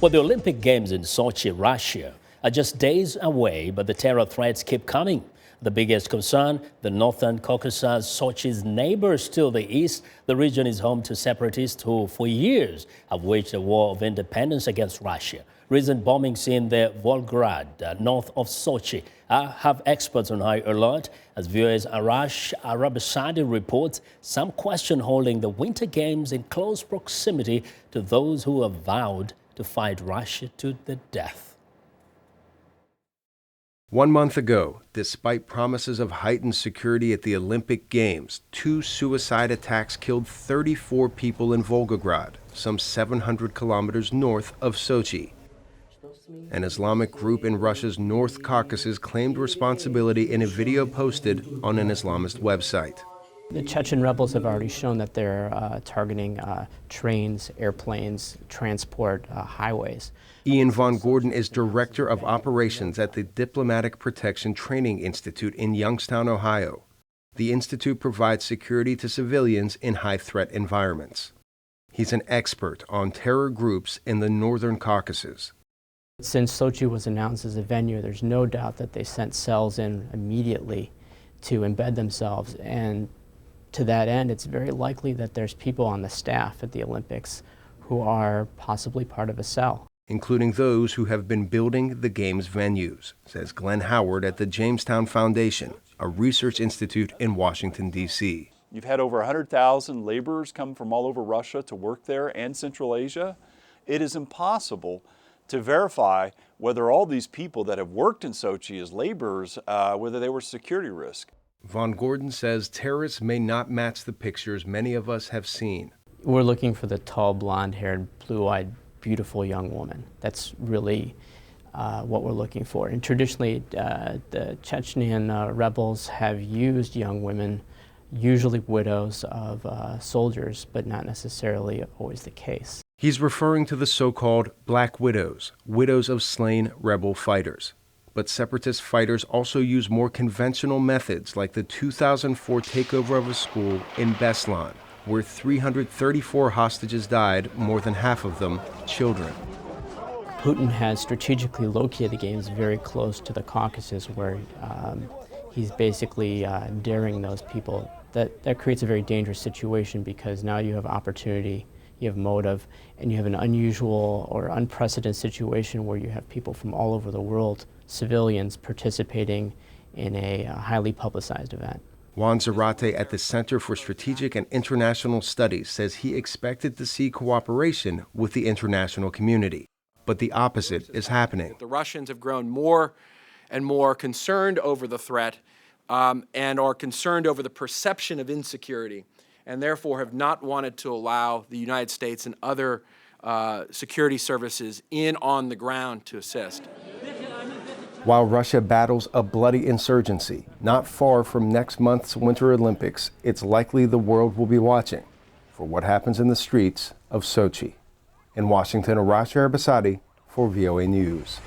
Well, the Olympic Games in Sochi, Russia, are just days away, but the terror threats keep coming. The biggest concern, the northern Caucasus, Sochi's neighbors to the east. The region is home to separatists who, for years, have waged a war of independence against Russia. Recent bombings in the Volgograd, north of Sochi, have experts on high alert. As viewers Arash, Arabasadi reports, some question holding the Winter Games in close proximity to those who have vowed to fight Russia to the death. 1 month ago, despite promises of heightened security at the Olympic Games, 2 suicide attacks killed 34 people in Volgograd, some 700 kilometers north of Sochi. An Islamic group in Russia's North Caucasus claimed responsibility in a video posted on an Islamist website. The Chechen rebels have already shown that they're targeting trains, airplanes, transport, highways. Ian von Gordon is Director of Operations at the Diplomatic Protection Training Institute in Youngstown, Ohio. The institute provides security to civilians in high-threat environments. He's an expert on terror groups in the northern Caucasus. Since Sochi was announced as a venue, there's no doubt that they sent cells in immediately to embed themselves, and to that end, it's very likely that there's people on the staff at the Olympics who are possibly part of a cell. Including those who have been building the Games venues, says Glenn Howard at the Jamestown Foundation, a research institute in Washington, D.C. You've had over 100,000 laborers come from all over Russia to work there and Central Asia. It is impossible to verify whether all these people that have worked in Sochi as laborers, whether they were security risk. Von Gordon says terrorists may not match the pictures many of us have seen. We're looking for the tall, blonde-haired, blue-eyed, beautiful young woman. That's really what we're looking for. And traditionally, the Chechen rebels have used young women, usually widows of soldiers, but not necessarily always the case. He's referring to the so-called Black Widows, widows of slain rebel fighters. But separatist fighters also use more conventional methods, like the 2004 takeover of a school in Beslan, where 334 hostages died, more than half of them children. Putin has strategically located the games very close to the Caucasus, where he's basically daring those people. That creates a very dangerous situation, because now you have opportunity, you have motive, and you have an unusual or unprecedented situation where you have people from all over the world, civilians, participating in a highly publicized event. Juan Zarate at the Center for Strategic and International Studies says he expected to see cooperation with the international community, but the opposite is happening. The Russians have grown more and more concerned over the threat and are concerned over the perception of insecurity, and therefore have not wanted to allow the United States and other security services in on the ground to assist. While Russia battles a bloody insurgency not far from next month's Winter Olympics, it's likely the world will be watching for what happens in the streets of Sochi. In Washington, Arash, Arabasadi for VOA News.